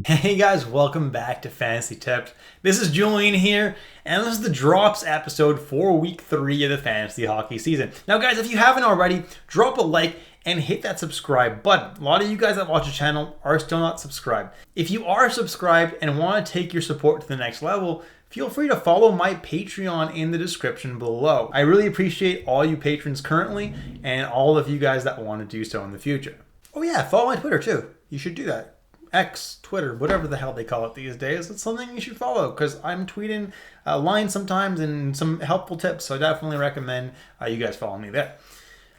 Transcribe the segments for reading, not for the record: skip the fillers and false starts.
Hey guys, welcome back to Fantasy Tips. This is Julian here, and this is the Drops episode for week 3 of the fantasy hockey season. Now guys, if you haven't already, drop a like and hit that subscribe button. A lot of you guys that watch the channel are still not subscribed. If you are subscribed and want to take your support to the next level, feel free to follow my Patreon in the description below. I really appreciate all you patrons currently and all of you guys that want to do so in the future. Oh yeah, follow my Twitter too. You should do that. X, Twitter, whatever the hell they call it these days. It's something you should follow because I'm tweeting lines sometimes and some helpful tips. So I definitely recommend you guys follow me there.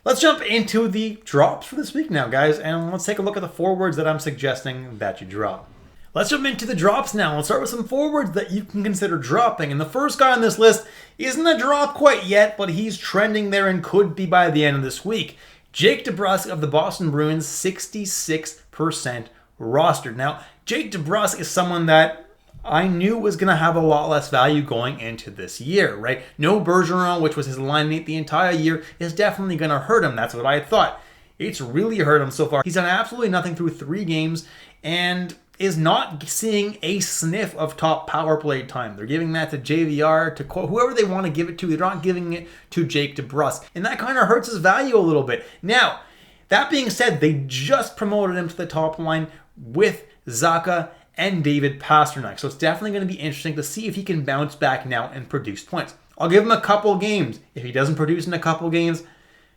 Let's jump into the drops for this week now, guys. And let's take a look at the forwards that I'm suggesting that you drop. Let's jump into the drops now. Let's start with some forwards that you can consider dropping. And the first guy on this list isn't a drop quite yet, but he's trending there and could be by the end of this week. Jake DeBrusk of the Boston Bruins, 66% rostered. Now, Jake DeBrusk is someone that I knew was going to have a lot less value going into this year, right? No Bergeron, which was his line mate the entire year, is definitely going to hurt him. That's what I thought. It's really hurt him so far. He's done absolutely nothing through 3 games and is not seeing a sniff of top power play time. They're giving that to JVR, to whoever they want to give it to. They're not giving it to Jake DeBrusk. And that kind of hurts his value a little bit. Now, that being said, they just promoted him to the top line with Zacha and David Pastrnak. So it's definitely going to be interesting to see if he can bounce back now and produce points. I'll give him a couple games. If he doesn't produce in a couple games,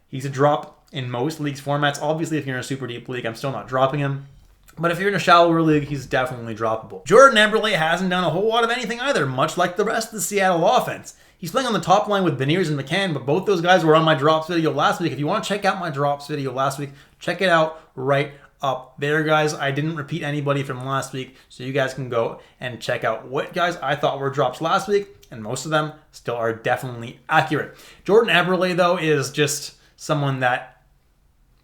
he's a drop in most leagues formats. Obviously, if you're in a super deep league, I'm still not dropping him. But if you're in a shallower league, he's definitely droppable. Jordan Eberle hasn't done a whole lot of anything either, much like the rest of the Seattle offense. He's playing on the top line with Beniers and McCann, but both those guys were on my drops video last week. If you want to check out my drops video last week, check it out right up there, guys. I didn't repeat anybody from last week, so you guys can go and check out what guys I thought were drops last week, and most of them still are definitely accurate. Jordan Eberle, though, is just someone that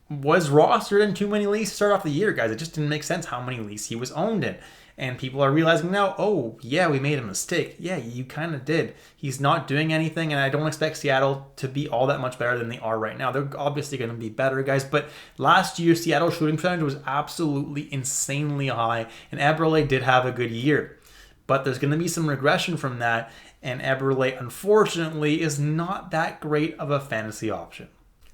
was rostered in too many leagues to start off the year, guys. It just didn't make sense how many leagues he was owned in. And people are realizing now, oh, yeah, we made a mistake. Yeah, you kind of did. He's not doing anything, and I don't expect Seattle to be all that much better than they are right now. They're obviously going to be better, guys, but last year, Seattle's shooting percentage was absolutely insanely high, and Eberle did have a good year. But there's going to be some regression from that, and Eberle, unfortunately, is not that great of a fantasy option.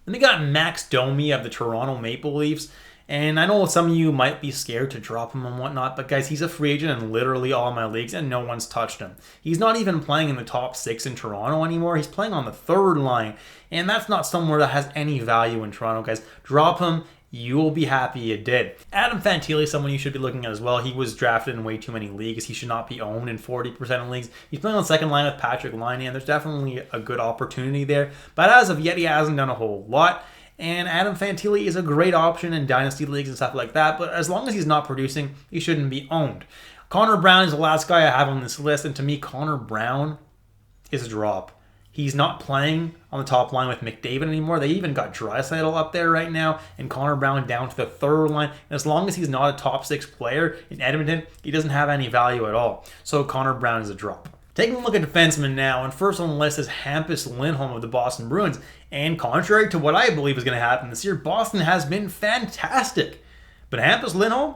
Then we got Max Domi of the Toronto Maple Leafs. And I know some of you might be scared to drop him and whatnot, but guys, he's a free agent in literally all my leagues, and no one's touched him. He's not even playing in the top 6 in Toronto anymore. He's playing on the 3rd line, and that's not somewhere that has any value in Toronto, guys. Drop him. You will be happy you did. Adam Fantilli is someone you should be looking at as well. He was drafted in way too many leagues. He should not be owned in 40% of leagues. He's playing on the 2nd line with Patrick Laine, and there's definitely a good opportunity there. But as of yet, he hasn't done a whole lot. And Adam Fantilli is a great option in dynasty leagues and stuff like that, but as long as he's not producing, he shouldn't be owned. Connor Brown is the last guy I have on this list, and to me, Connor Brown is a drop. He's not playing on the top line with McDavid anymore. They even got Draisaitl up there right now, and Connor Brown down to the 3rd line. And as long as he's not a top 6 player in Edmonton, he doesn't have any value at all. So Connor Brown is a drop. Taking a look at defensemen now, and first on the list is Hampus Lindholm of the Boston Bruins. And contrary to what I believe is going to happen this year, Boston has been fantastic. But Hampus Lindholm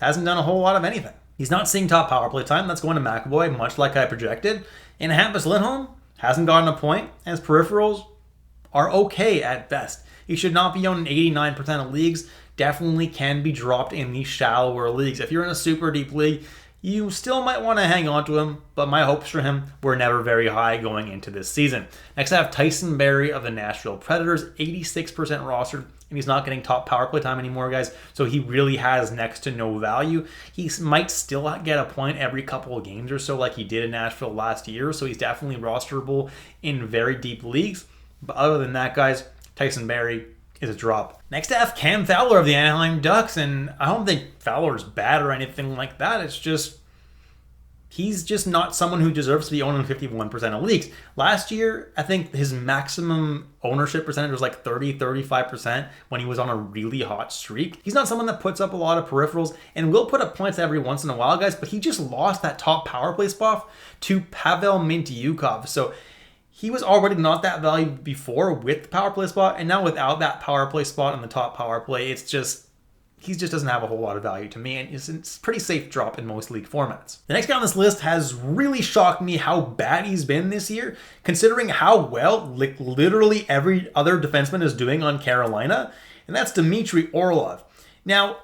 hasn't done a whole lot of anything. He's not seeing top power play time. That's going to McAvoy, much like I projected. And Hampus Lindholm hasn't gotten a point, and his peripherals are okay at best. He should not be owned in 89% of leagues. Definitely can be dropped in these shallower leagues. If you're in a super deep league, you still might want to hang on to him, but my hopes for him were never very high going into this season. Next, I have Tyson Barrie of the Nashville Predators, 86% rostered, and he's not getting top power play time anymore, guys, so he really has next to no value. He might still get a point every couple of games or so like he did in Nashville last year, so he's definitely rosterable in very deep leagues. But other than that, guys, Tyson Barrie is a drop. Next I have Cam Fowler of the Anaheim Ducks, and I don't think Fowler's bad or anything like that. It's just he's just not someone who deserves to be owned in 51% of leagues. Last year, I think his maximum ownership percentage was like 30-35% when he was on a really hot streak. He's not someone that puts up a lot of peripherals and will put up points every once in a while, guys, but he just lost that top power play spot to Pavel Mintyukov. So he was already not that valuable before with the power play spot, and now without that power play spot on the top power play, it's just he just doesn't have a whole lot of value to me, and it's a pretty safe drop in most league formats. The next guy on this list has really shocked me how bad he's been this year, considering how well literally every other defenseman is doing on Carolina, and that's Dmitry Orlov. Now,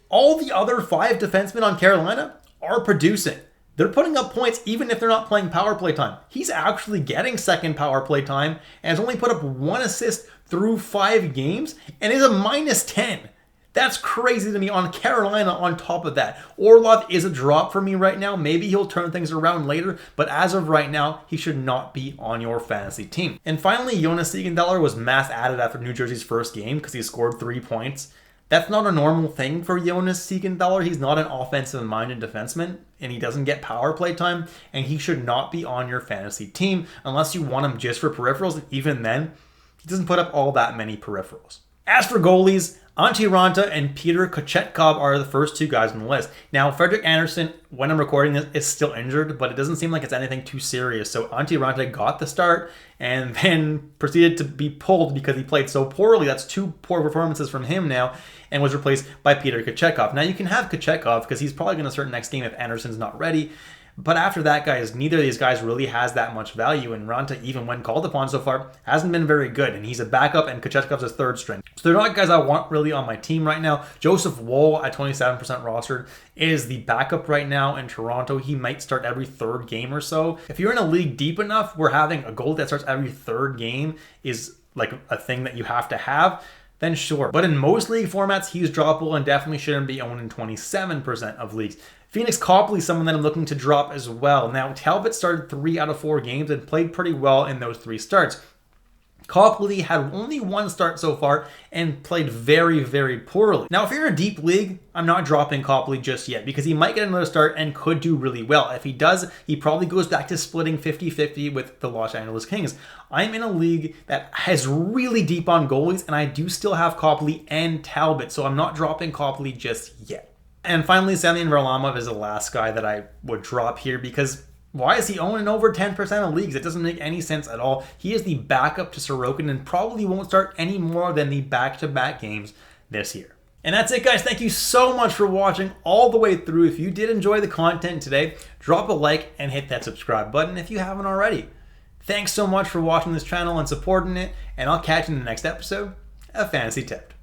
all the other 5 defensemen on Carolina are producing. They're putting up points even if they're not playing power play time. He's actually getting second power play time and has only put up 1 assist through 5 games and is a -10. That's crazy to me on Carolina on top of that. Orlov is a drop for me right now. Maybe he'll turn things around later, but as of right now, he should not be on your fantasy team. And finally, Jonas Siegenthaler was mass added after New Jersey's first game because he scored 3 points. That's not a normal thing for Jonas Siegenthaler. He's not an offensive-minded defenseman, and he doesn't get power play time, and he should not be on your fantasy team unless you want him just for peripherals, and even then, he doesn't put up all that many peripherals. As for goalies, Antti Ranta and Peter Kochetkov are the first 2 guys on the list. Now, Frederik Andersen, when I'm recording this, is still injured, but it doesn't seem like it's anything too serious. So Antti Ranta got the start and then proceeded to be pulled because he played so poorly. That's 2 poor performances from him now, and was replaced by Peter Kochetkov. Now, you can have Kochetkov because he's probably going to start next game if Andersen's not ready. But after that, guys, neither of these guys really has that much value, and Ranta, even when called upon so far, hasn't been very good, and he's a backup, and Kochetkov's a 3rd string. So they're not guys I want really on my team right now. Joseph Woll at 27% rostered is the backup right now in Toronto. He might start every 3rd game or so. If you're in a league deep enough where having a goalie that starts every 3rd game is like a thing that you have to have, then sure. But in most league formats, he's droppable and definitely shouldn't be owned in 27% of leagues. Phoenix Copley is someone that I'm looking to drop as well. Now, Talbot started 3 out of 4 games and played pretty well in those 3 starts. Copley had only 1 start so far and played very, very poorly. Now, if you're in a deep league, I'm not dropping Copley just yet because he might get another start and could do really well. If he does, he probably goes back to splitting 50-50 with the Los Angeles Kings. I'm in a league that has really deep on goalies, and I do still have Copley and Talbot, so I'm not dropping Copley just yet. And finally, Semyon Varlamov is the last guy that I would drop here because why is he owning over 10% of leagues? It doesn't make any sense at all. He is the backup to Sorokin and probably won't start any more than the back-to-back games this year. And that's it, guys. Thank you so much for watching all the way through. If you did enjoy the content today, drop a like and hit that subscribe button if you haven't already. Thanks so much for watching this channel and supporting it, and I'll catch you in the next episode of Fantasy Tipped.